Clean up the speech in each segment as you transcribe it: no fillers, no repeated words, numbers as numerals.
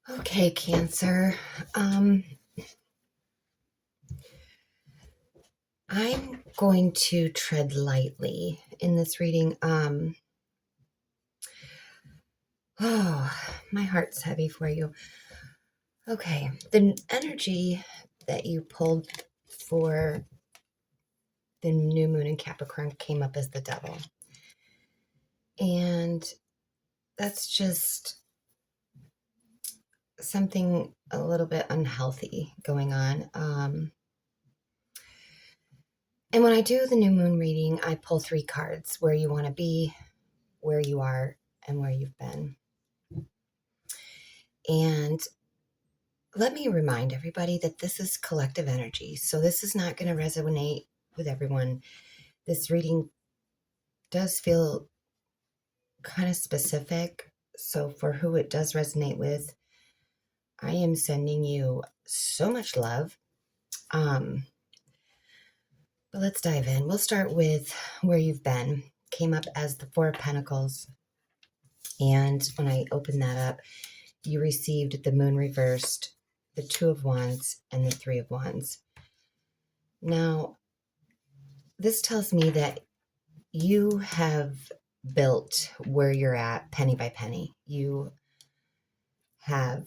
Okay, Cancer. I'm going to tread lightly in this reading. Oh, my heart's heavy for you. Okay, the energy that you pulled for the new moon in Capricorn came up as the devil. And that's just something a little bit unhealthy going on. And when I do the new moon reading, I pull 3 cards: where you want to be, where you are, and where you've been. And let me remind everybody that this is collective energy. So this is not going to resonate with everyone. This reading does feel kind of specific. So for who it does resonate with, I am sending you so much love. But let's dive in. We'll start with where you've been. Came up as the 4 of Pentacles. And when I opened that up, you received the moon reversed, the 2 of Wands, and the 3 of Wands. Now, this tells me that you have built where you're at penny by penny. You have,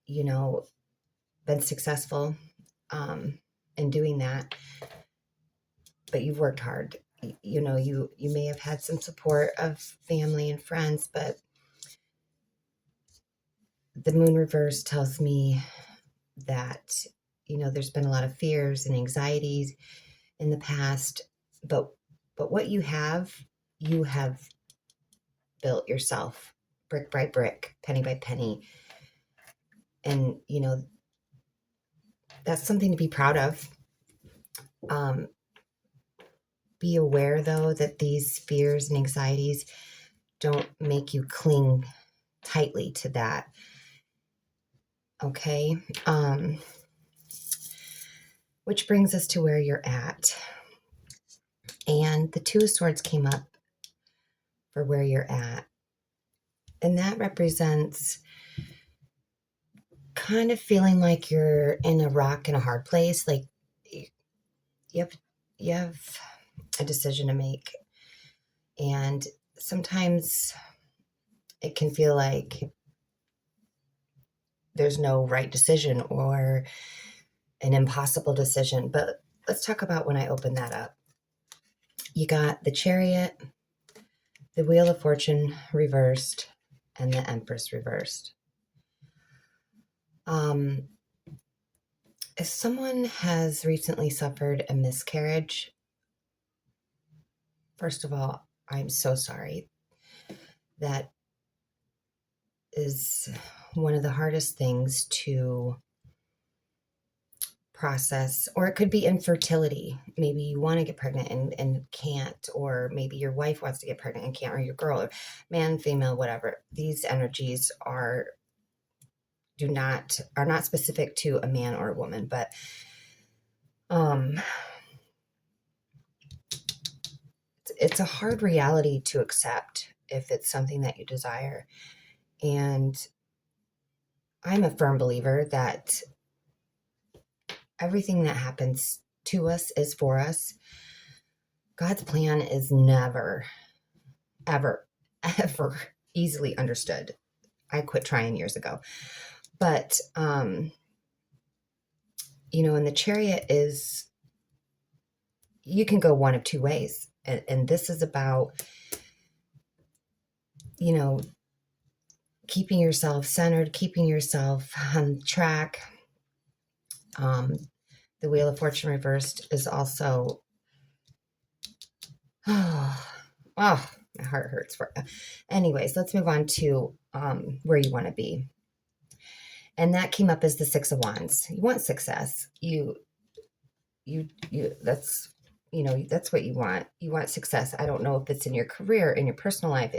been successful in doing that, but you've worked hard. You may have had some support of family and friends, but the moon reverse tells me that, there's been a lot of fears and anxieties in the past, but what you have built yourself, brick by brick, penny by penny. And, that's something to be proud of. Be aware, though, that these fears and anxieties don't make you cling tightly to that. Okay? Which brings us to where you're at. And the 2 of Swords came up for where you're at. And that represents kind of feeling like you're in a rock and a hard place. Like you have a decision to make. And sometimes it can feel like there's no right decision or an impossible decision. But let's talk about when I opened that up. You got the Chariot, the Wheel of Fortune reversed, and the Empress reversed. If someone has recently suffered a miscarriage, first of all, I'm so sorry. That is one of the hardest things to process. Or it could be infertility. Maybe you want to get pregnant and can't, or maybe your wife wants to get pregnant and can't, or your girl, or man, female, whatever. These energies are not specific to a man or a woman, but it's a hard reality to accept if it's something that you desire. And I'm a firm believer that everything that happens to us is for us. God's plan is never, ever, ever easily understood. I quit trying years ago. But, and the Chariot is, you can go one of 2 ways. And this is about, keeping yourself centered, keeping yourself on track. The Wheel of Fortune reversed is also, my heart hurts for you. Anyways, let's move on to where you want to be. And that came up as the 6 of Wands. You want success. That's, that's what you want. You want success. I don't know if it's in your career, in your personal life,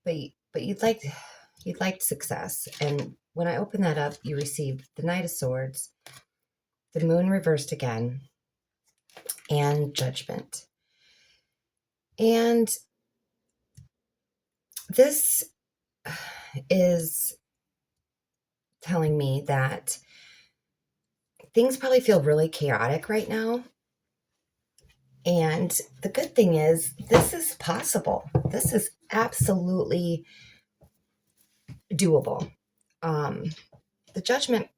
but you'd like success. And when I opened that up, you received the Knight of Swords, the Moon reversed again, and Judgment. And this is telling me that things probably feel really chaotic right now. And the good thing is, this is possible. This is absolutely doable. Um, the judgment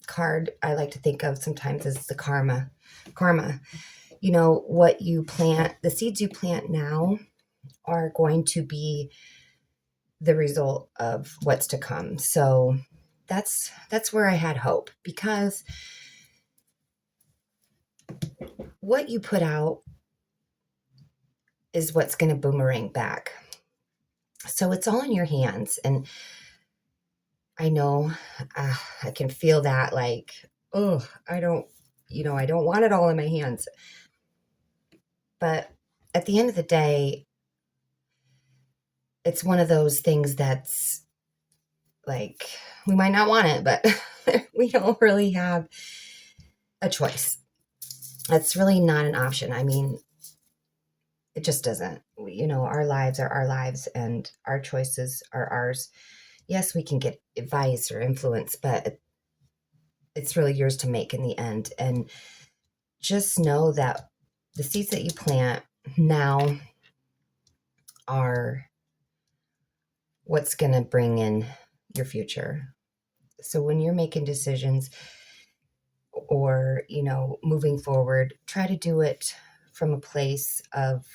card I like to think of sometimes as the karma. Karma. You know, what you plant, the seeds you plant now are going to be the result of what's to come. So that's where I had hope, because what you put out is what's going to boomerang back. So it's all in your hands. And I know I can feel that, like, oh, I don't want it all in my hands. But at the end of the day, it's one of those things that's like, we might not want it, but we don't really have a choice. That's really not an option. I mean, it just doesn't. Our lives are our lives and our choices are ours. Yes, we can get advice or influence, but it's really yours to make in the end. And just know that the seeds that you plant now are what's going to bring in your future. So when you're making decisions or, moving forward, try to do it from a place of,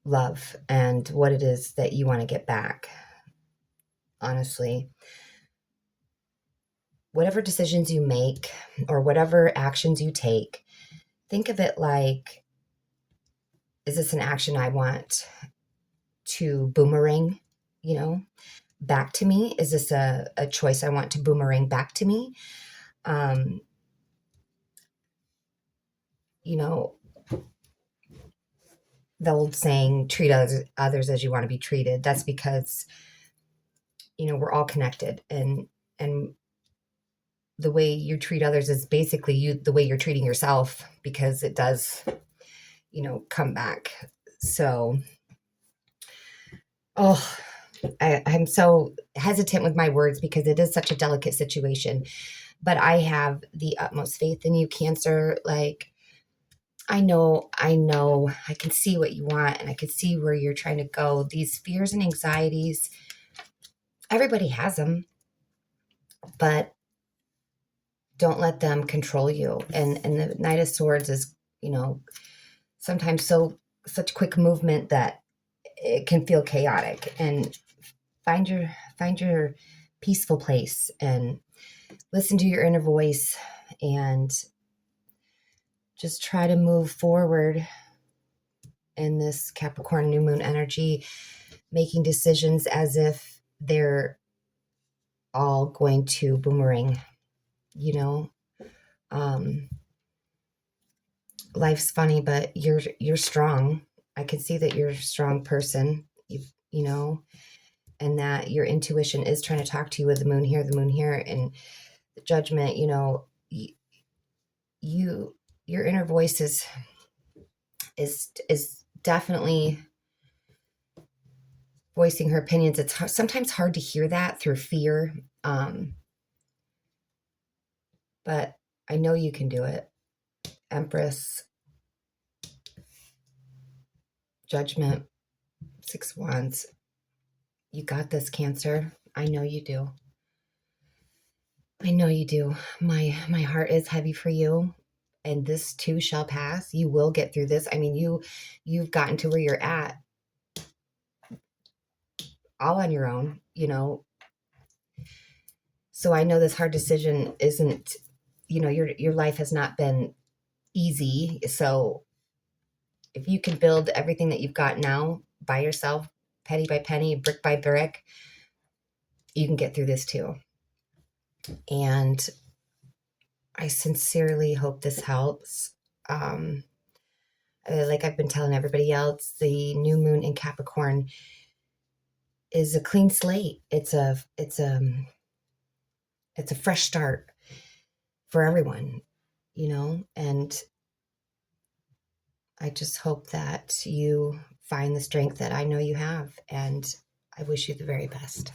love and what it is that you want to get back. Honestly, whatever decisions you make or whatever actions you take, think of it like, is this an action I want to boomerang, back to me? Is this a choice I want to boomerang back to me? Um, you know, the old saying, treat others as you want to be treated. That's because, we're all connected, and the way you treat others is basically the way you're treating yourself, because it does, come back. So, oh, I'm so hesitant with my words because it is such a delicate situation, but I have the utmost faith in you, Cancer. Like, I know, I can see what you want and I can see where you're trying to go. These fears and anxieties, everybody has them, but don't let them control you. And the Knight of Swords is, sometimes such quick movement that it can feel chaotic. And find your peaceful place and listen to your inner voice and just try to move forward in this Capricorn new moon energy, making decisions as if they're all going to boomerang, you know. Life's funny, but you're strong. I can see that you're a strong person, you know, and that your intuition is trying to talk to you with the moon here, and the judgment, your inner voice is definitely voicing her opinions. It's sometimes hard to hear that through fear, but I know you can do it. Empress, Judgment, Six Wands. You got this, Cancer. I know you do. I know you do. My heart is heavy for you, and this too shall pass. You will get through this. I mean, you've gotten to where you're at all on your own, So I know this hard decision isn't, your life has not been easy. So if you can build everything that you've got now by yourself, penny by penny, brick by brick, you can get through this too. And I sincerely hope this helps. Like I've been telling everybody else, the new moon in Capricorn is a clean slate. It's a fresh start for everyone, and I just hope that you find the strength that I know you have. And I wish you the very best.